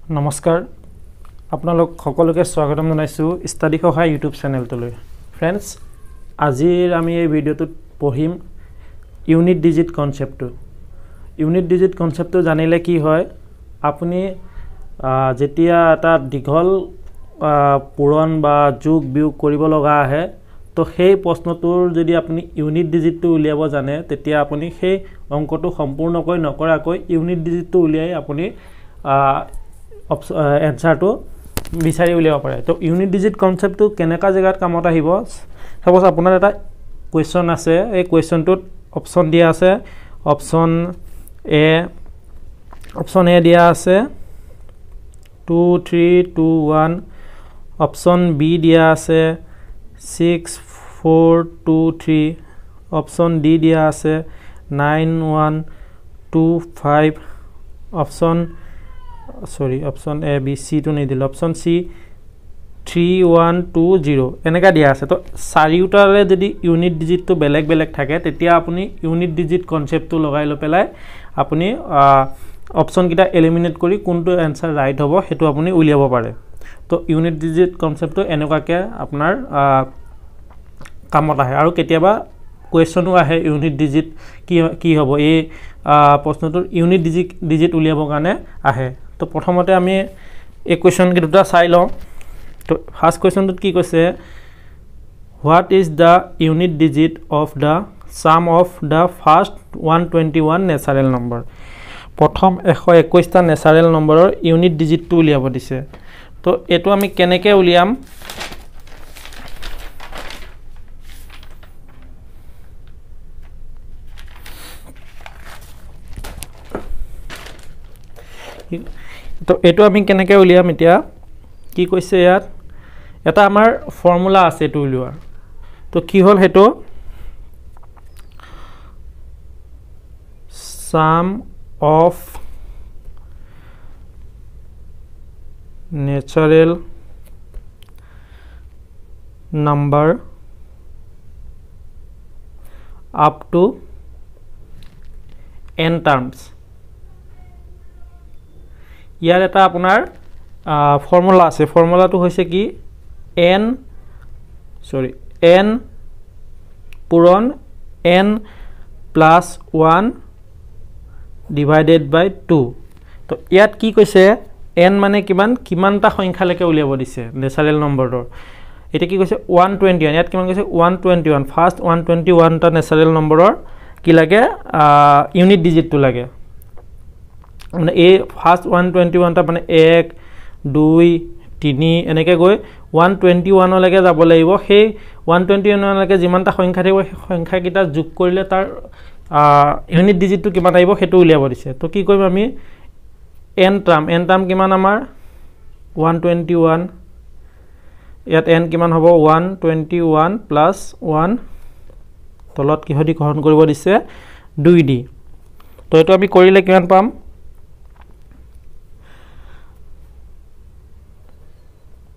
নমস্কাৰ আপোনালোক সকলোকে স্বাগতম জনাইছো ষ্টাডি সহায় ইউটিউব চেনেলটোলৈ ফ্ৰেন্ডছ আজিৰ আমি এই ভিডিঅ'টোত পঢ়িম ইউনিট ডিজিট কনসেপ্টটো জানিলে কি হয় আপুনি যেতিয়া এটা দীঘল পূৰণ বা যোগ বিয়োগ কৰিব লগা আহে তো সেই প্ৰশ্নটোৰ যদি আপুনি ইউনিট ডিজিটটো উলিয়াব জানে তেতিয়া আপুনি সেই অংকটো সম্পূৰ্ণকৈ নকৰাকৈ ইউনিট ডিজিটটো উলিয়াই আপুনি এনসাৰটো বিচাৰি উলিয়াব পাৰে তো ইউনিট ডিজিট কনসেপ্টটো কেনেকা জায়গাত কামত আহিব সাপোজ আপোনাৰ এটা কোৱেশ্চন আছে এই কোৱেশ্চনটোত অপচন দিয়া আছে অপচন এ দিয়া আছে 2 3 2 1 অপচন বি দিয়া আছে 6 4 2 3 অপচন ডি দিয়া আছে 9 1 2 5 অপচন এ বি সি তো নি দিল অপচন সি 3 1 2 0 এনেকা দিয়া আছে তো চাৰিউটাৰে যদি ইউনিট ডিজিটটো বেলেগ বেলেগ থাকে তেতিয়া আপুনি ইউনিট ডিজিট কনসেপ্টটো লগাই ল পেলাই আপুনি অপচন কিটা এলিমিনেট কৰি কোনটো আনসাৰ ৰাইট হ'ব হেতু আপুনি উলিয়াব পাৰে তো ইউনিট ডিজিট কনসেপ্টটো এনেকুৱাকে আপোনাৰ কামত আহে আৰু কেতিয়াবা কোৱেশ্চনো আহে ইউনিট ডিজিট কি হ'ব এই প্ৰশ্নটোৰ ইউনিট ডিজিট উলিয়াবৰ কাৰণে আহে তো প্ৰথমতে আমি এই কোৱেশ্চন কিটা চাই লওঁ তো ফাৰ্স্ট কোৱেশ্চনটোত কি কৈছে what is the unit digit of the sum of the first 121 natural number প্ৰথম 121টা নেচাৰেল নম্বৰৰ ইউনিট ডিজিটটো উলিয়াব দিছে তো এটো আমি কেনেকৈ উলিয়াম তো এটো আমি কেনেকৈ উলিয়াম এতিয়া কি কৈছে ইয়াত এটা আমাৰ ফৰ্মুলা আছে এটো উলিওৱাৰ তো কি হল হেটো sum of natural number up to n terms ইয়াৰ এটা আপোনাৰ ফৰ্মুলা আছে ফৰ্মুলাটো হৈছে কি n পূৰণ n plus 1 divided by 2 তো ইয়াত কি কৈছে n মানে কিমানটা সংখ্যালৈকে উলিয়াব দিছে নেচাৰেল নম্বৰৰ এটা কি কৈছে 121 ইয়াত কিমান কৈছে 121 ফাৰ্স্ট 121 টা নেচাৰেল নম্বৰৰ কি লাগে ইউনিট ডিজিটটো লাগে মানে এই ফাৰ্স্ট 121 টা মানে 1 2 3 এনেকৈ গৈ 121 লৈকে যাব লাগিব সেই 121 লৈকে যিমানটা সংখ্যা থাকিব সেই সংখ্যা কিটা যোগ কৰিলে তাৰ ইউনিট ডিজিটটো কিমান আহিব হেতু উলিয়াব দিছে তো কি কৰিম আমি n টাৰ্ম কিমান আমাৰ 121 ইয়াত n কিমান হ'ব 121 plus 1 তলত কি হদি গ্ৰহণ কৰিব দিছে 2 দি তো এটো আমি কৰিলে কিমান পাম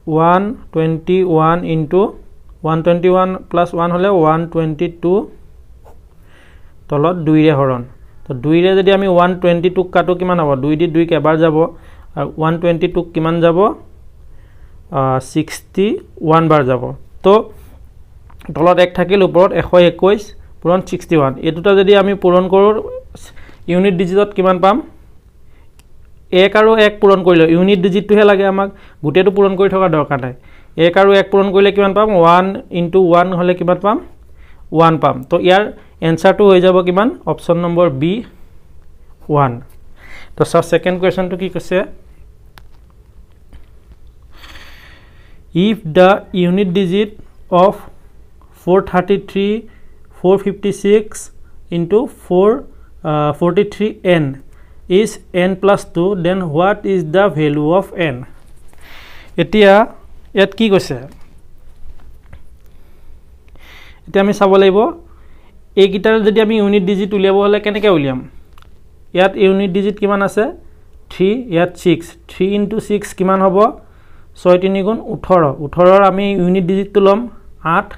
121 into 121 plus 1 হলে 122 তলত 2 ৰে হৰণ তো 2 ৰে যদি আমি 122 কাটো কিমান হ'ব 2 দি 2 কেবাৰ যাব আৰু 122 কিমান যাব 61 বাৰ যাব তো তলত 1 থাকিল ওপৰত 121 পূৰণ 61 এই দুটা যদি আমি পূৰণ কৰো ইউনিট ডিজিটত কিমান পাম 1 আৰু 1 পূৰণ কৰিলে ইউনিট ডিজিটটোহে লাগে আমাক গুটেটো পূৰণ কৰি থকা দৰকাৰ নাই 1 আৰু 1 পূৰণ কৰিলে কিমান পাম 1 into 1 হলে কিমান পাম 1 পাম তো ইয়াৰ এনসাৰটো হৈ যাব কিমান অপচন নম্বৰ বি 1 তো সেকেন্ড কোৱেশ্চনটো কি কৈছে if the unit digit of 433 456 into 443n is n plus 2 then what is the value of n এতিয়া ইয়াত কি কৈছে এতিয়া আমি চাব লাগিব এই গিটাৰ যদি আমি ইউনিট ডিজিট উলিয়াব হলে কেনেকৈ উলিয়াম ইয়াত ইউনিট ডিজিট কিমান আছে 3 ইয়াত 6 3 into 6 কিমান হ'ব 6 3 গুণ 18 18ৰ আমি ইউনিট ডিজিটটো লম 8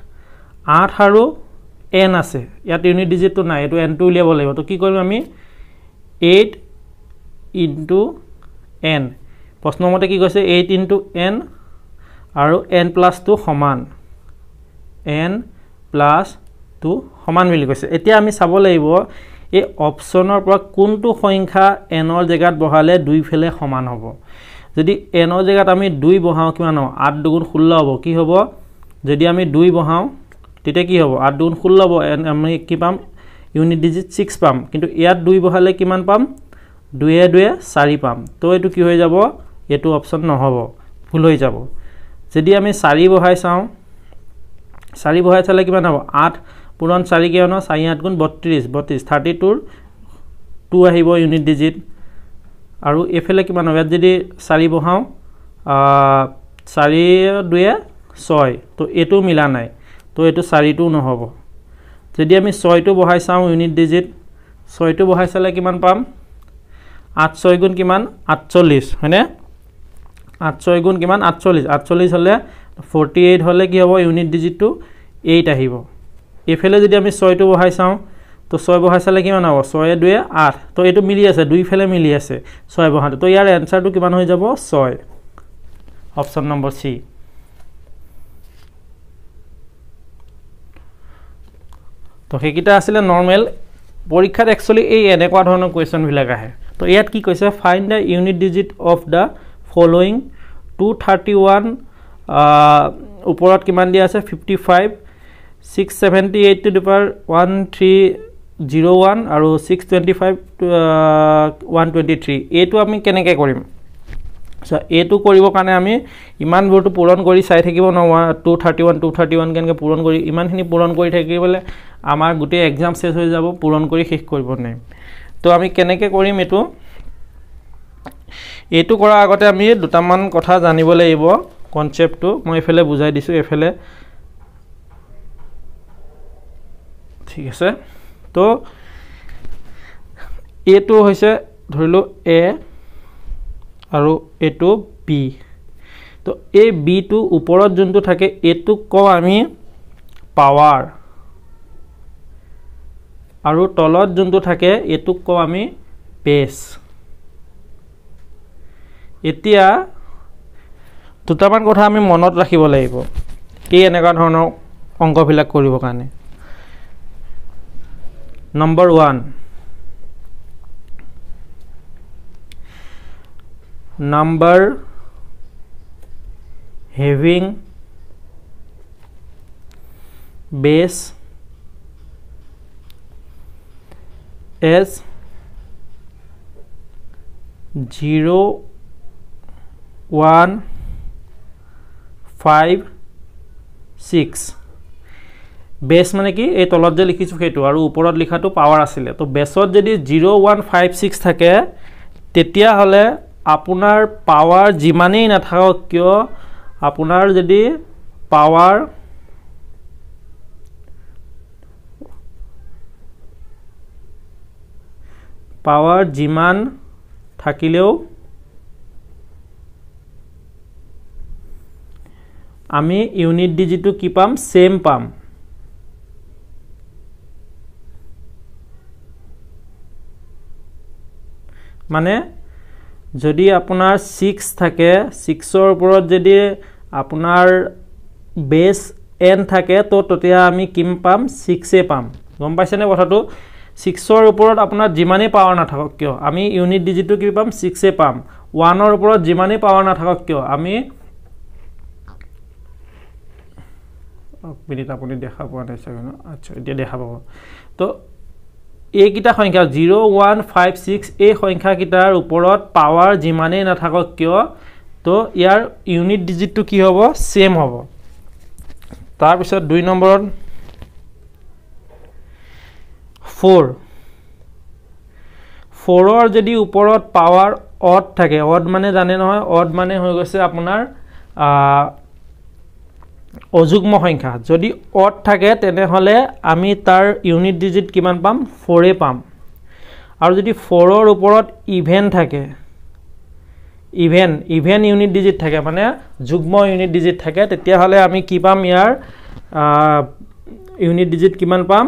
8 আৰু n আছে ইয়াত ইউনিট ডিজিটটো নাই এটো n টো উলিয়াব লাগিব তো কি কৰিম আমি 8 into n প্ৰশ্নৰ মতে কি কৈছে 8 * n আৰু n + 2 সমান n + 2 সমান বুলি কৈছে এতিয়া আমি চাব লাগিব এই অপচনৰ পৰা কোনটো সংখ্যা n ৰ জায়গাত বহালে দুইফালে সমান হ'ব যদি n ৰ জায়গাত আমি 2 বহাও কিমান হ'ব 8 * 2 = 16 হ'ব কি হ'ব যদি আমি 2 বহাও তেতিয়া কি হ'ব 8 * 2 = 16 হ'ব আমি কি পাম ইউনিট ডিজিট 6 পাম কিন্তু ইয়াত 2 বহালে কিমান পাম 2 * 2 = 4 পাম তো এটো কি হৈ যাব এটো অপচন নহব ভুল হৈ যাব যদি আমি 4 বহাই চাও 4 বহাই চালে কিমান হ'ব 8 পূৰণ 4 কিমান 4 * 8 = 32 32 32 2 আহিব ইউনিট ডিজিট আৰু এফালে কিমান হ'ব যদি 4 বহাও 4 * 2 = 6 তো এটো মিলা নাই তো এটো 4 টো নহব যদি আমি 6 টো বহাই চাও ইউনিট ডিজিট 6 টো বহাই চালে কিমান পাম 8 * 6 = কিমান 48 হয়নে 8 * 6 = কিমান 48 48 হলে 48 হলে কি হ'ব ইউনিট ডিজিট টো 8 আহিব এফালে যদি আমি 6 টো বহাই চাও তো 6 বহাই চালে কিমান হ'ব 6 * 2 = 8 তো এটো মিলি আছে দুইফালে মিলি আছে 6 বহাতে তো ইয়াৰ এনসাৰটো কিমান হৈ যাব 6 অপচন নম্বৰ সি তো হেকিটা আসলে নৰমাল পৰীক্ষাত एक्चुअली এই এনেকুৱা ধৰণৰ কোৱেশ্চন বিলাক আহে তো ইয়াত কি কৈছে find da unit digit of the following 231 ওপৰত কিমান দিয়া আছে 55 678 to the power 1301 আৰু 625 123 এটো আমি কেনেকৈ কৰিম সো এটো কৰিব কাৰণে আমি ইমান বৰটো পূৰণ কৰি চাই থাকিব ন 231 কেনকে পূৰণ কৰি ইমানখিনি পূৰণ কৰি থাকিবলে আমাৰ গুটে এক্সাম শেষ হৈ যাব পূৰণ কৰি শেষ কৰিব নাই তো আমি কেনেকৈ কৰিম এটো কৰা আগতে আমি দুটামান কথা জানিব লাগিব কনসেপ্টটো মই এফালে বুজাই দিছো এফালে ঠিক আছে তো এটো হৈছে ধৰিলো এ আৰু এটো বি তো এই বি টো ওপৰত যোনটো থাকে এটো ক আমি পাৱাৰ আৰু তলত যোনটো থাকে এটো ক আমি বেস এতিয়া দুটামান কথা আমি মনত ৰাখিব লাগিব এই এনেকা ধৰণৰ অংকবিলাক কৰিব কাৰণে Number 1 number having base as 0 1 5 6 base মানে কি এই তলত যে লিখিছো হেতু আৰু ওপৰত লিখাটো পাৱাৰ আছিল তো বেসত যদি 0156 থাকে তেতিয়া হলে আপোনাৰ পাৱাৰ জিমানেই নাথাকক কিয় আপোনাৰ যদি পাৱাৰ জিমান থাকিলেও আমি ইউনিট ডিজিটটো কি পাম সেম পাম মানে যদি আপোনাৰ 6 থাকে 6 ৰ ওপৰত যদি আপোনাৰ বেস n থাকে তো তেতিয়া আমি কিম পাম 6 এ পাম গম পাইছেনে কথাটো 6 ৰ ওপৰত আপোনাৰ জিমানেই পাৱাৰ নাথাকক কিয় আমি ইউনিট ডিজিটটো কি পাম 6 এ পাম 1 ৰ ওপৰত জিমানেই পাৱাৰ নাথাকক কিয় আমি মিনিট আপুনি দেখা পোৱা নাই চাগে ন আচ্ছা এতিয়া দেখা পাব তো এই কিটা সংখ্যা 0156 এই সংখ্যা কিটাৰ ওপৰত পাৱাৰ জিমানেই নাথাকক কিয় তো ইয়াৰ ইউনিট ডিজিটটো কি হ'ব সেম হ'ব তাৰ পিছত 2 নম্বৰত 4 ৰ যদি ওপৰত পাৱাৰ অড থাকে অড মানে জানে নহয় অড মানে হৈ গৈছে আপোনাৰ অযুগ্ম সংখ্যা যদি অড থাকে তেনে হলে আমি তাৰ ইউনিট ডিজিট কিমান পাম 4 এ পাম আৰু যদি 4 ৰ ওপৰত ইভেন থাকে ইভেন ইউনিট ডিজিট থাকে মানে যুগ্ম ইউনিট ডিজিট থাকে তেতিয়া হলে আমি কি পাম ইয়াৰ ইউনিট ডিজিট কিমান পাম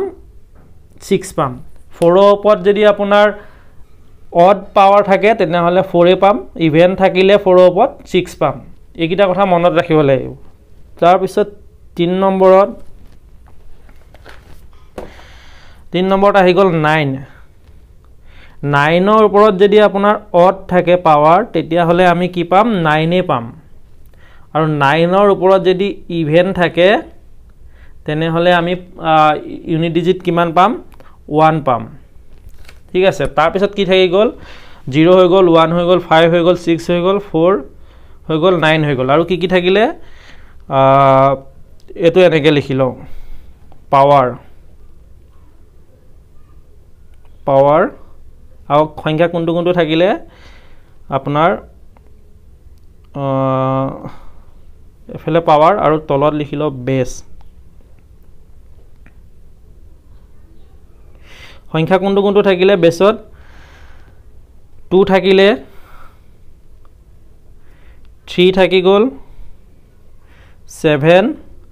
6 পাম 4 ৰ ওপৰত যদি আপোনাৰ অড পাৱাৰ থাকে তেনেহ'লে 4 পাম, ইভেন থাকিলে 4ৰ ওপৰত 6 পাম। এইকেইটা কথা মনত ৰাখিব লাগিব। তাৰপিছত 3 নম্বৰত আহি গ'ল 9। 9ৰ ওপৰত যদি আপোনাৰ অড থাকে পাৱাৰ তেতিয়াহ'লে আমি কি পাম? 9 পাম। আৰু 9ৰ ওপৰত যদি ইভেন থাকে তেনেহ'লে আমি ইউনিট ডিজিট কিমান পাম? 1 পাম। ঠিক আছে, তাৰপিছত কি থাকি গ'ল? 0 হৈ গ'ল, 1 হৈ গ'ল, 5 হৈ গ'ল, 6 হৈ গ'ল, 4 হৈ গ'ল, 9 হৈ গ'ল। আৰু কি থাকিলে? এইটো এনেকৈ লিখি লওঁ, পাৱাৰ আৰু সংখ্যা কোনটো থাকিলে আপোনাৰ এফালে পাৱাৰ আৰু তলত লিখি লওঁ বেছ। সংখ্যা কোনটো থাকিলে বেছত? 2 থাকিলে, 3 থাকি গ'ল, 7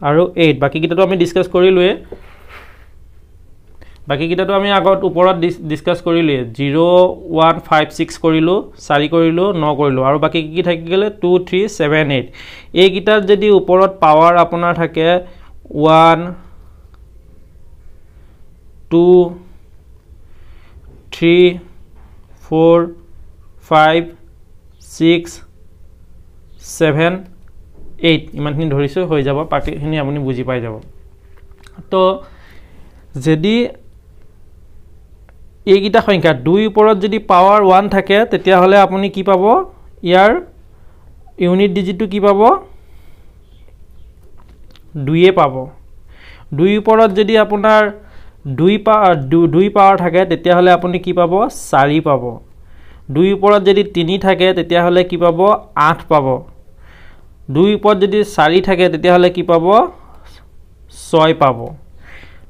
আৰু 8। বাকীকেইটাতো আমি ডিছকাছ কৰিলোৱে। বাকীকেইটাতো আমি আগত ওপৰত ডিছকাছ কৰিলোৱে। 0, 1, 5, 6 কৰিলোঁ, 4 কৰিলোঁ, 9 কৰিলোঁ। আৰু বাকী কি থাকি গ'লে? 2, 3, 7, 8। এইকেইটাত যদি ওপৰত পাৱাৰ আপোনাৰ থাকে 1, 2, 3, 4, 5, 6, 7, 8 ইমানখিনি ধৰিছোঁ, হৈ যাব। বাকীখিনি আপুনি বুজি পাই যাব। তো যদি এইকেইটা সংখ্যা 2ৰ ওপৰত যদি পাৱাৰ 1 থাকে তেতিয়াহ'লে আপুনি কি পাব? ইয়াৰ ইউনিট ডিজিটটো কি পাব? 2 পাব। 2ৰ ওপৰত যদি আপোনাৰ 2 পাৱাৰ থাকে তেতিয়াহ'লে আপুনি কি পাব? 4 পাব। 2ৰ ওপৰত যদি 3 থাকে তেতিয়াহ'লে কি পাব? 8 পাব। 2ৰ ওপৰত যদি 4 থাকে তেতিয়াহ'লে কি পাব? 6 পাব।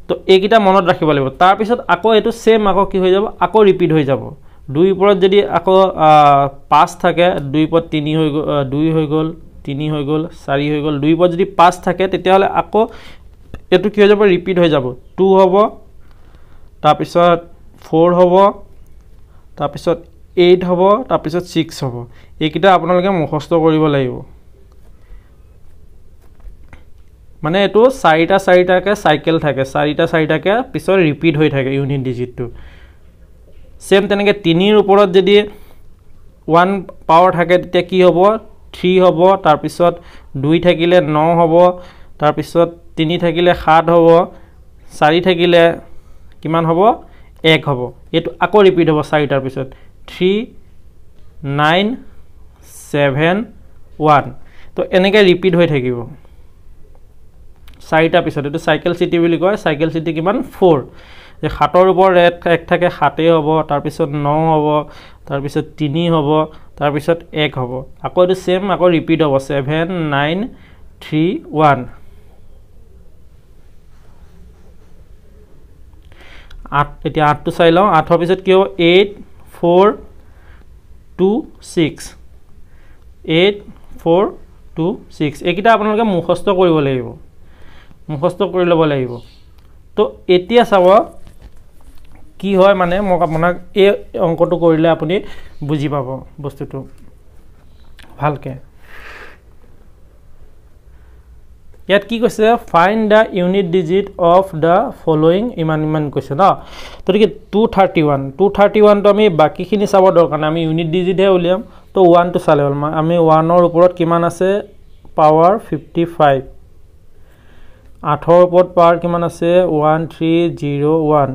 তো এইকেইটা মনত ৰাখিব লাগিব। তাৰপিছত আকৌ এইটো সেম আকৌ কি হৈ যাব? আকৌ ৰিপিট হৈ যাব। 2ৰ ওপৰত যদি আকৌ 5 থাকে, 2ৰ ওপৰত 3 হৈ গ'ল, 2 হৈ গ'ল, 3 হৈ গ'ল, 4 হৈ গ'ল। 2ৰ ওপৰত যদি 5 থাকে তেতিয়াহ'লে আকৌ এইটো কি হৈ যাব? ৰিপিট হৈ যাব। 2 হ'ব, তাৰপিছত 4 হ'ব, তাৰপিছত 8 হ'ব, তাৰপিছত 6 হ'ব। এইকেইটা আপোনালোকে মুখস্থ কৰিব লাগিব। মানে এইটো 4টাকৈ চাইকেল থাকে, 4টাকৈ পিছত ৰিপিট হৈ থাকে ইউনিট ডিজিটটো। সেম তেনেকৈ 3ৰ ওপৰত যদি 1 পাৱাৰ থাকে তেতিয়া কি হ'ব? 3 হ'ব, তাৰপিছত 2 থাকিলে 9 হ'ব, তাৰপিছত 3 থাকিলে 7 হ'ব, 4 থাকিলে কিমান হ'ব? 1 হ'ব। এইটো আকৌ ৰিপিট হ'ব 4টাৰ পিছত 3, 9, 7, 1। তো এনেকৈ ৰিপিট হৈ থাকিব 4টাৰ পিছত। এইটো চাইকেল চিটি বুলি কয়। চাইকেল চিটি কিমান? 4। যে 7ৰ ওপৰত 1 থাকে, 7 হ'ব, তাৰপিছত 9 হ'ব, তাৰপিছত 3 হ'ব, তাৰপিছত 1 হ'ব। আকৌ এইটো সেম আকৌ ৰিপিট হ'ব 7, 9, 3, 1। 8 এতিয়া 8টো চাই লওঁ। 8ৰ পিছত কি হ'ব? 8, 4, 2, 6। 8, 4, 2, 6। এইকেইটা আপোনালোকে মুখস্থ কৰিব লাগিব, মুখস্থ কৰি ল'ব লাগিব। তো এতিয়া চাব কি হয়, মানে মোক আপোনাক এই অংকটো কৰিলে আপুনি বুজি পাব বস্তুটো ভালকৈ। ইয়াত কি কৈছে? Find the unit digit of the following ইমান কৈছে ন। গতিকে 231টো আমি বাকীখিনি চাব দৰকাৰ নাই, আমি ইউনিট ডিজিটহে উলিয়াম। তো 1টো চালে হ'ল। আমি 1ৰ ওপৰত কিমান আছে? পাৱাৰ 55। 8ৰ ওপৰত পাৱাৰ কিমান আছে? 1301।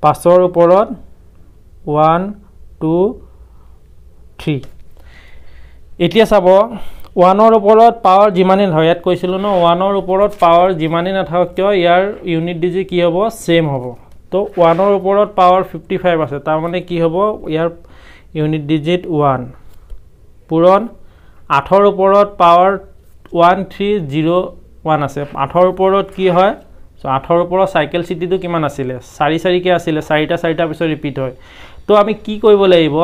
5ৰ ওপৰত 1, 2, 3। এতিয়া চাব 1ৰ ওপৰত পাৱাৰ যিমানেই নহয়, ইয়াত কৈছিলোঁ ন 1ৰ ওপৰত পাৱাৰ যিমানেই নাথাকক কিয় ইয়াৰ ইউনিট ডিজিট কি হ'ব? সেম হ'ব। তো 1ৰ ওপৰত পাৱাৰ 55 আছে, তাৰমানে কি হ'ব? ইয়াৰ ইউনিট ডিজিট 1 পূৰণ। 8ৰ ওপৰত পাৱাৰ 1301 আছে। 8ৰ ওপৰত কি হয়? চ' 8ৰ ওপৰত চাইকেল চিটিটো কিমান আছিলে? 4কৈ আছিলে। 4টাৰ পিছত ৰিপিট হয়। তো আমি কি কৰিব লাগিব?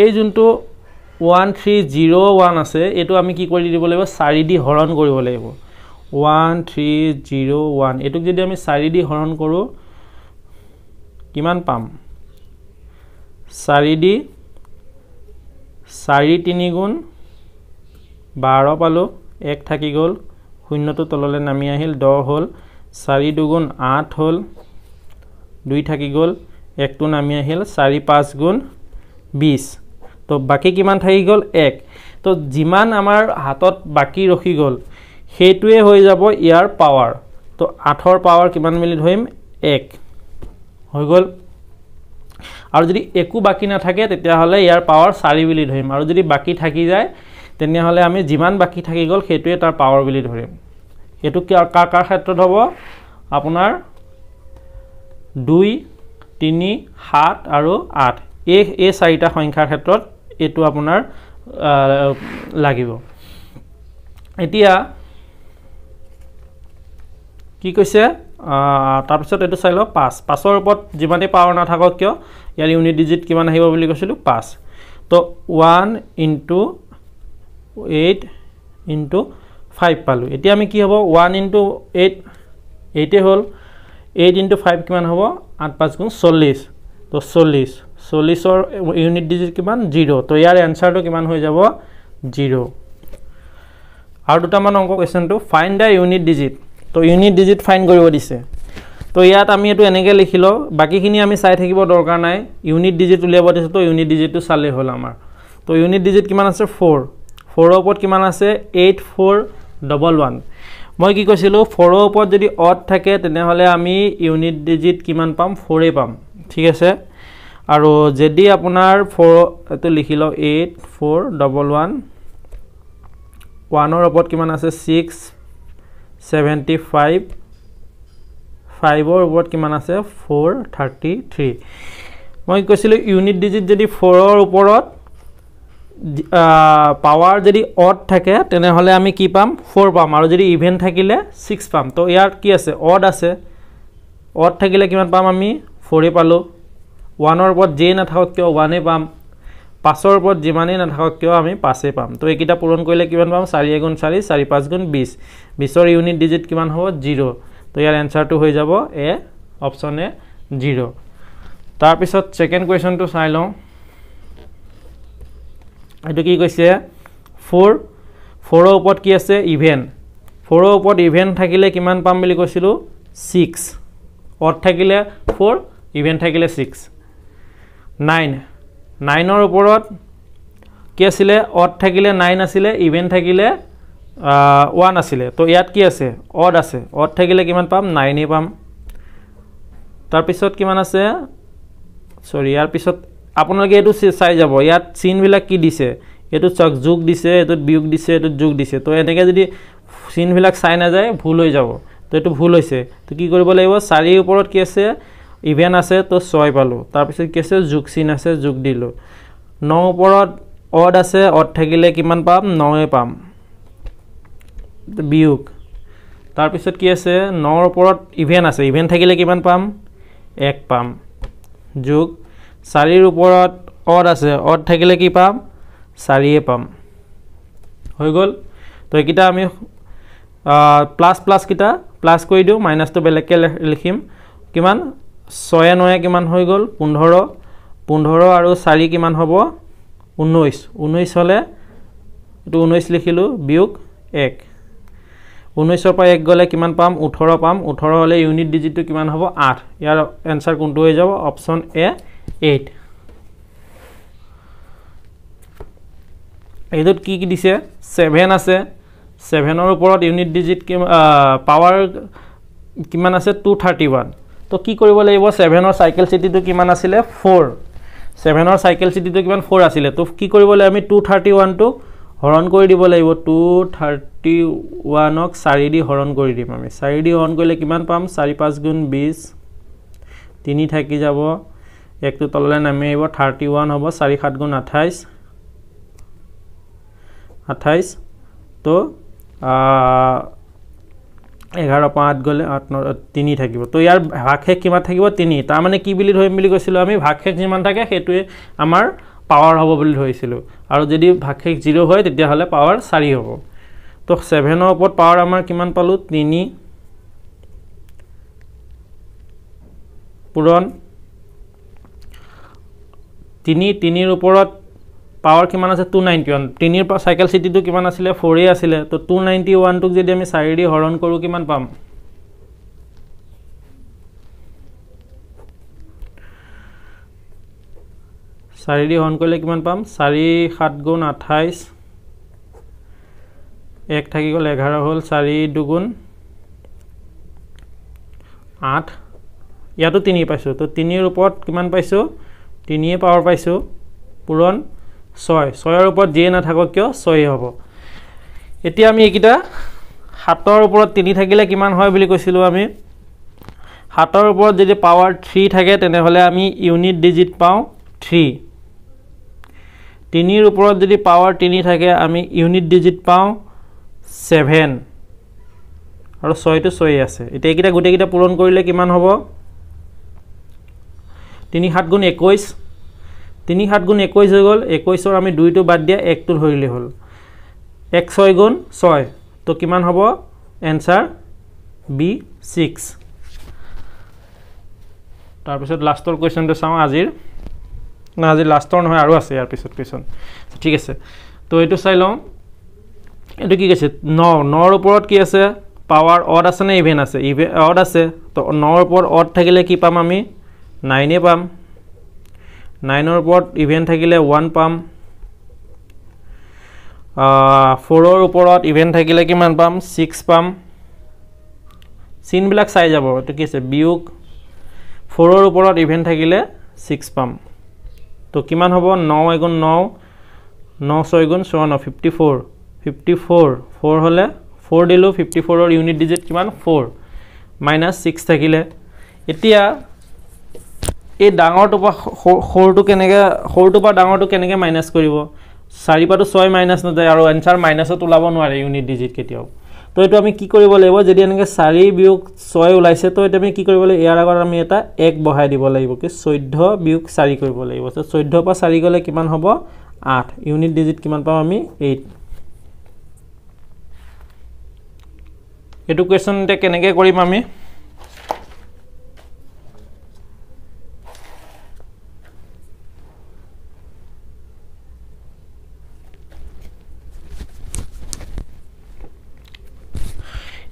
এই যোনটো 1301 আছে এইটো আমি কি কৰি দিব লাগিব? 4 দি হৰণ কৰিব লাগিব। 1301 এইটোক যদি আমি 4 দি হৰণ কৰোঁ কিমান পাম 4 দি 4 3 গুণ 12 পালো 1 থাকি গ'ল শূন্যটো তললৈ নামি আহিল 10 হ'ল 4 দুগুণ 8 হ'ল 2 থাকি গ'ল 1 টো নামি আহিল 4 5 গুণ 20 তো বাকি কিমান থাকি গ'ল 1 তো যিমান আমাৰ হাতত বাকি ৰখি গ'ল সেইটোৱে হৈ যাব ইয়াৰ পাৱাৰ তো 8 ৰ পাৱাৰ কিমান মিলি ধৰিম 1 হৈ গ'ল আৰু যদি একো বাকি না থাকে তেতিয়া হলে ইয়াৰ পাৱাৰ 4 বুলি ধৰিম আৰু যদি বাকি থাকি যায় তেনে হলে আমি যিমান বাকি থাকি গ'ল সেইটোৱে তাৰ পাৱাৰ বুলি ধৰিম এটো কাৰ ক্ষেত্ৰত হ'ব আপোনাৰ 2 3 7 আৰু 8 এই চাৰিটা সংখ্যাৰ ক্ষেত্ৰত এটো আপোনাৰ লাগিব এতিয়া কি কৈছে তাৰ পিছত এটো চাই ল 5 5 ৰ ওপৰত যিমানে পাৱাৰ না থাকক কিয় ইয়াৰ ইউনিট ডিজিট কিমান আহিব বুলি কৈছিলো 5 তো 1 * 8 * 5 পালো এতিয়া আমি কি হ'ব 1 * 8 8 হ'ল 8 * 5 কিমান হ'ব 8 5 গুণ 40 তো 40 ৰ ইউনিট ডিজিট কিমান 0 তো ইয়াৰ এনসাৰটো কিমান হৈ যাব 0 আৰু দুটামান অংক কোৱেশ্চনটো ফাইন্ড দা ইউনিট ডিজিট তো ইউনিট ডিজিট ফাইন্ড কৰিব দিছে তো ইয়াত আমি এটো এনেকৈ লিখিলো বাকিখিনি আমি চাই থাকিব দৰকাৰ নাই ইউনিট ডিজিট উলিয়াব দিছে তো ইউনিট ডিজিটটো চালে হ'ল আমাৰ তো ইউনিট ডিজিট কিমান আছে 4 4 ৰ ওপৰত কিমান আছে 8411 মই কি কৈছিলো 4 ৰ ওপৰত যদি অড থাকে তেনে হলে আমি ইউনিট ডিজিট কিমান পাম 4 এ পাম ঠিক আছে আৰু যদি আপোনাৰ 4 এটো লিখিলো 8411 1 ৰ ওপৰত কিমান আছে 675 5 ৰ ওপৰত কিমান আছে 433 মই কৈছিলো ইউনিট ডিজিট যদি 4 ৰ ওপৰত পাৱাৰ যদি অড থাকে তেনে হলে আমি কি পাম 4 পাম আৰু যদি ইভেন থাকিলে 6 পাম তো ইয়াৰ কি আছে অড আছে অড থাকিলে কিমান পাম আমি 4 এ পালো 1 ৰ ওপৰত যে না থাকক কিয় 1 এ পাম 5 ৰ ওপৰত যিমানে না থাকক কিয় আমি 5 এ পাম তো এইকিটা পূৰণ কৰিলে কিমান পাম 4 গুণ 4 4 5 গুণ 20 20 ৰ ইউনিট ডিজিট কিমান হ'ব 0 তো ইয়াৰ এনসাৰটো হৈ যাব এ অপচন এ 0 তাৰ পিছত সেকেন্ড কোৱেশ্চনটো চাই লওঁ এটো কি কৈছে 4 ৰ ওপৰত কি আছে ইভেন 4 ৰ ওপৰত ইভেন থাকিলে কিমান পাম বুলি কৈছিলো 6 অড থাকিলে 4 ইভেন থাকিলে 6 9 ৰ ওপৰত কি আছিল অড থাকিলে 9 আছিল ইভেন থাকিলে 1 আছিল তো ইয়াত কি আছে অড আছে অড থাকিলে কিমান পাম 9 এ পাম তাৰ পিছত কিমান আছে সৰি ইয়াৰ পিছত আপোনালোকে এটো চাই যাব ইয়াত চিন বিলাক কি দিছে এটো চক যোগ দিছে এটো বিয়োগ দিছে এটো যোগ দিছে তো এনেকে যদি চিন বিলাক চাই না যায় ভুল হৈ যাব তো এটো ভুল হৈছে তো কি কৰিব লাগিব 4 ৰ ওপৰত কি আছে ইভেন আছে তো 6 পালো তাৰ পিছত কি আছে যোগ চিন আছে যোগ দিলো 9 ৰ ওপৰত অড আছে অড থাকিলে কিমান পাম 9 এ পাম বিয়োগ তাৰ পিছত কি আছে 9 ৰ ওপৰত ইভেন আছে ইভেন থাকিলে কিমান পাম 1 পাম যোগ 4 ৰ ওপৰত অড আছে অড থাকিলে কি পাম 4 এ পাম হৈ গল তো একিটা আমি প্লাস প্লাস কিটা প্লাস কৰি দিও মাইনাসটো বেলেগকে লিখিম কিমান 6 9 কিমান হৈ গল 15 15 আৰু 4 কিমান হ'ব 19 19 হলে এটো 19 লিখিলো বিয়োগ 1 19 ৰ পৰা 1 গলে কিমান পাম 18 পাম 18 হলে ইউনিট ডিজিটটো কিমান হ'ব 8 ইয়াৰ আনসাৰ কোনটো হৈ যাব অপচন এ 8 এদত কি দিছে 7 আছে 7 ৰ ওপৰত ইউনিট ডিজিট পাৱাৰ কিমান আছে 231 তো কি কৰিব লাগিব 7 ৰ সাইকেল সিটিটো কিমান আছিল 4 7 ৰ সাইকেল সিটিটো কিমান 4 আছিল তো কি কৰিব লাগিব আমি 231 টো হৰণ কৰি দিব লাগিব 231 ক 4 দি হৰণ কৰি দিম আমি 4 দি হৰণ কৰিলে কিমান পাম 4 5 গুণ 20 3 থাকি যাব একটো তললৈ নামি আহিব 31 হ'ব 4 7 গুণ 28 28 তো 11 5 গলে 8 3 থাকিব তো ইয়াৰ ভাগশেষ কিমান থাকিব 3 তাৰ মানে কি বুলি ধৰিম বুলি কৈছিলো আমি ভাগশেষ যিমান থাকে হেতুৱে আমাৰ পাৱাৰ হ'ব বুলি ধৰিছিলো আৰু যদি ভাগশেষ 0 হয় তেতিয়া হলে পাৱাৰ 4 হ'ব তো 7 ৰ ওপৰত পাৱাৰ আমাৰ কিমান পালো 3 পূৰণ 3 ওপৰত পাৱাৰ কিমান আছে 291 3 ৰ সাইকেল সিটিটো কিমান আছিল 4 এ আছিল তো 291 টোক যদি আমি 4 দি হৰণ কৰো কিমান পাম 4 দি হৰণ কৰিলে কিমান পাম 4 7 গুণ 28 1 থাকি গল 11 হল 4 2 8 ইয়াতো 3 পাইছো তো 3 ৰ ওপৰত কিমান পাইছো 3 এ পাৱাৰ পাইছো পূৰণ 6 6 ৰ ওপৰত যে না থাকক কিয় 6 হ'ব এতিয়া আমি এইকিটা 7 ৰ ওপৰত 3 থাকিলে কিমান হয় বুলি কৈছিলো আমি 7 ৰ ওপৰত যদি পাৱাৰ 3 থাকে তেনে হলে আমি ইউনিট ডিজিট পাও 3 3 ৰ ওপৰত যদি পাৱাৰ 3 থাকে আমি ইউনিট ডিজিট পাও 7 আৰু 6 টো 6 আছে এতিয়া এইকিটা গুটেকিটা পূৰণ কৰিলে কিমান হ'ব 3 7 গুণ 21 3 7 গুণ 21 হৈ গল 21 ৰ আমি 2 টো বাদ দিয়া 1 টো ধৰিলে হল 1 6 গুণ 6 তো কিমান হ'ব आंसर B6 তাৰ পিছত লাষ্টৰ কোৱেশ্চনটো চাও আজিৰ না আজি লাষ্টৰ নহয় আৰু আছে ইয়াৰ পিছত কোৱেশ্চন ঠিক আছে তো এটো চাই লও এটো কি কৈছে 9 ৰ ওপৰত কি আছে পাৱাৰ অড আছে না ইভেন আছে অড আছে তো 9 ৰ ওপৰত অড থাকিলে কি পাম আমি 9 এ পাম 9 ৰ ওপৰত ইভেন থাকিলে 1 পাম 4 ৰ ওপৰত ইভেন থাকিলে কিমান পাম 6 পাম চিন বিলাক চাই যাব তো কি আছে বিয়োগ 4 ৰ ওপৰত ইভেন থাকিলে 6 পাম তো কিমান হ'ব 9 গুণ 9 9 6 গুণ 54 54 4 হলে 4 দিলো 54 ৰ ইউনিট ডিজিট কিমান 4 -6 থাকিলে এতিয়া এই ডাঙৰটো পা সৰুটো কেনেকে সৰুটো পা ডাঙৰটো কেনেকে মাইনাস কৰিব 4 পাটো 6 মাইনাস ন যায় আৰু आंसर মাইনাসত ওলাব নোৱাৰে ইউনিট ডিজিট কেতিয়াও তো এটো আমি কি কৰিব লাগিব যদি এনেকে 4 বিয়োগ 6 ওলাইছে তো এটা আমি কি কৰিব লাগিব ইয়াৰ আগত আমি এটা 1 বহাই দিব লাগিব কি 14 বিয়োগ 4 কৰিব লাগিব তো 14 পা 4 গলে কিমান হ'ব 8 ইউনিট ডিজিট কিমান পাম আমি 8 এটো কোৱেশ্চন তে কেনেকে কৰিম আমি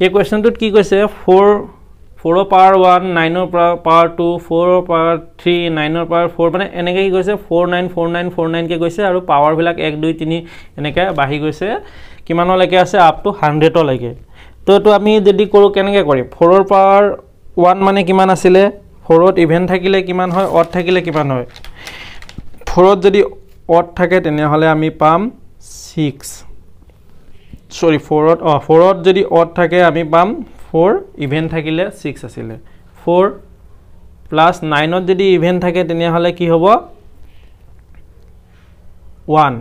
এই কোৱেশ্চনটোত কি কৈছে 4 4 ৰ পাৱাৰ 1 9 ৰ পাৱাৰ 2 4 ৰ পাৱাৰ 3 9 ৰ পাৱাৰ 4 মানে এনেকে কি কৈছে 494949 কে কৈছে আৰু পাৱাৰ বিলাক 1 2 3 এনেকে বাঢ়ি গৈছে কিমানলৈকে আছে আপ টু 100 লৈকে তো এটো আমি যদি কৰো কেনেকে কৰিম 4 ৰ পাৱাৰ 1 মানে কিমান আছিল 4 ত ইভেন থাকিলে কিমান হয় অড থাকিলে কিমান হয় 4 ত যদি অড থাকে তেনে হলে আমি পাম 6 সরি 4 ত যদি অড থাকে আমি পাম 4 ইভেন থাকিলে 6 আছিল 4 প্লাস 9 ত যদি ইভেন থাকে তেনে হলে কি হ'ব 1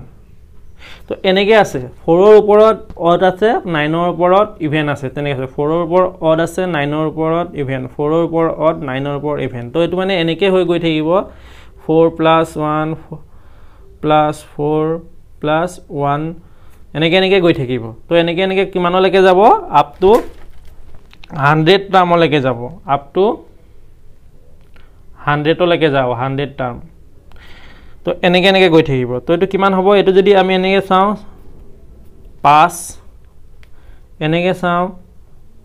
তো এনেকে আছে 4 ৰ ওপৰত অড আছে 9 ৰ ওপৰত ইভেন আছে তেনেকে আছে 4 ৰ ওপৰত অড আছে 9 ৰ ওপৰত ইভেন 4 ৰ ওপৰত অড 9 ৰ ওপৰত ইভেন তো এটো মানে এনেকে হৈ গৈ থাকিব 4 প্লাস 1 প্লাস 4 প্লাস 1 এনেকে এনেকে গৈ থাকিব তো এনেকে এনেকে কিমানলৈকে যাব আপ টু 100 টাৰ্মলৈকে যাব আপ টু 100 লৈকে যাব 100 টাৰ্ম তো এনেকে এনেকে গৈ থাকিব তো এটো কিমান হ'ব এটো যদি আমি এনেকে চাও 5 এনেকে চাও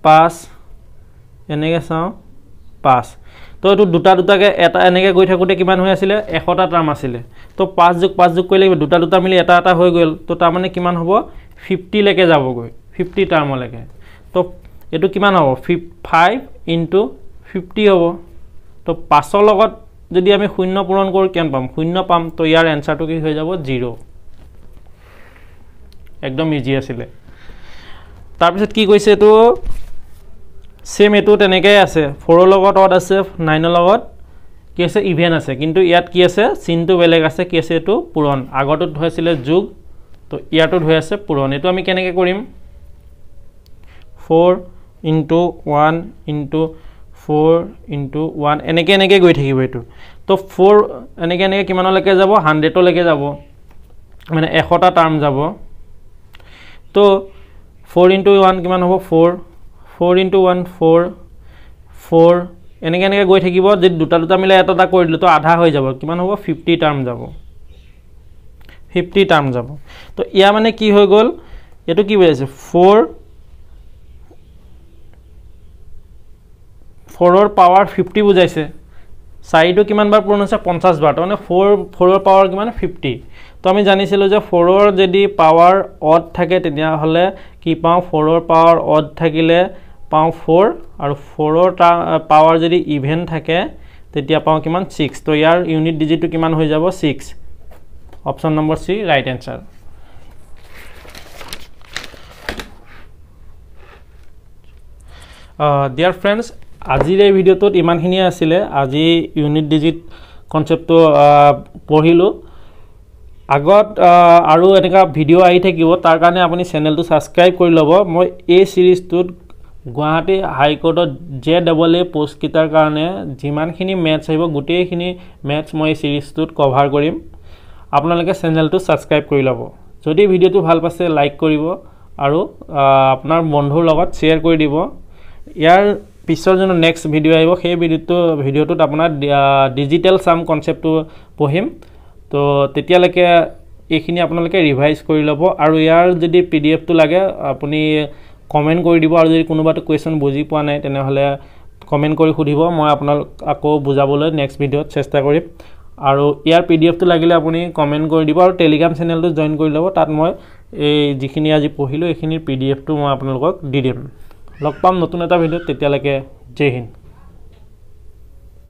5 এনেকে চাও 5 তো এটো দুটা দুটাকে এটা এনেকে গৈ থাকোতে কিমান হৈ আছিল 100টা টাৰ্ম আছিল তো 5 যোগ কৰিলে দুটা দুটা মিলি এটা এটা হৈ গল তো তাৰ মানে কিমান হ'ব 50 লৈকে যাব গৈ 50 টাৰ্মলৈকে তো এটো কিমান হ'ব 5 * 50 হ'ব তো 5 ৰ লগত যদি আমি শূন্য পূৰণ কৰো কিমান পাম শূন্য পাম তো ইয়াৰ आंसरটো কি হৈ যাব 0 একদম ইজি আছিল তাৰ পিছত কি কৈছে এটো সেম এটো তেনেকৈ আছে 4 ৰ লগত অড আছে 9 ৰ লগত কি আছে ইভেন আছে কিন্তু ইয়াত কি আছে চিনটো বেলেগ আছে কি আছে এটো পূৰণ আগৰটোত হৈছিল যোগ তো ইয়াৰটোত হৈ আছে পূৰণ এটো আমি কেনেকৈ কৰিম 4 * 1 * 4 * 1 এনেকে এনেকে গৈ থাকিব এটো তো 4 এনেকে এনেকে কিমানলৈকে যাব 100 লৈকে যাব মানে 100টা টাৰ্ম যাব তো 4 * 1 কিমান হ'ব 4 4 * 1 4 4 এনেকৈ এনেকৈ গৈ থাকিব যদি দুটা দুটা মিলাই এটা এটা কৰি দিলোঁ তো আধা হৈ যাব কিমান হ'ব 50 টাৰ্ম যাব 50 টাৰ্ম যাব তো ইয়া মানে কি হৈ গ'ল এটো কি বুজাইছে 4 ৰ পাৱাৰ 50 বুজাইছে 4 টো কিমান বাৰ পূৰণ হৈছে 50 বাৰ মানে 4 ৰ পাৱাৰ কিমান 50 তো আমি জানিছিলো যে 4 ৰ যদি পাৱাৰ অড থাকে তেতিয়া হলে কি পাও 4 ৰ পাৱাৰ অড থাকিলে পাও 4 আৰু 4 ৰ পাৱাৰ যদি ইভেন থাকে তেতিয়া পাও কিমান 6 তো ইয়াৰ ইউনিট ডিজিট কিমান হৈ যাব 6 অপচন নম্বৰ সি ৰাইট আনসাৰ ডিয়াৰ ফ্ৰেন্ডস আজিৰ এই ভিডিওটোত ইমানখিনিয়ে আছিল আজি ইউনিট ডিজিট কনসেপ্টটো পঢ়িলো আগত আৰু এনেকা ভিডিও আহি থাকিব তাৰ কাৰণে আপুনি চেনেলটো সাবস্ক্ৰাইব কৰি ল'ব মই এই সিৰিজটোত গুৱাহাটী হাইকোৰ্টত JAA পোষ্ট কিটাৰ কাৰণে যিমানখিনি মেথছ আহিব গোটেইখিনি মেথছ মই এই সিৰিজটোত কভাৰ কৰিম আপোনালোকে চেনেলটো সাবস্ক্ৰাইব কৰি ল'ব যদি ভিডিওটো ভাল পাইছে লাইক কৰিব আৰু আপোনাৰ বন্ধুৰ লগত শেয়াৰ কৰি দিব ইয়াৰ পিছৰ জন্য নেক্সট ভিডিও আহিব সেই ভিডিওটোত আপোনাৰ ডিজিটেল সাম কনসেপ্টটো পঢ়িম তো তেতিয়ালৈকে এইখিনি আপোনালোকে ৰিভাইজ কৰি ল'ব আৰু ইয়াৰ যদি PDF টো লাগে আপুনি কমেন্ট কৰি দিব আৰু যদি কোনোবাটো কোৱেশ্চন বুজি পোৱা নাই তেনেহলে কমেন্ট কৰি সুধিব মই আপোনাক আকৌ বুজাবলৈ নেক্সট ভিডিওত চেষ্টা কৰিম আৰু ইয়াৰ PDF টো লাগিলে আপুনি কমেন্ট কৰি দিব আৰু টেলিগ্ৰাম চেনেলটো জয়েন কৰি ল'ব তাত মই এই যিখিনি আজি পঢ়িলো এইখিনিৰ PDF টো মই আপোনালোকক দি দিম লগ পাম নতুন এটা ভিডিওত তেতিয়ালৈকে জয় হিন্দ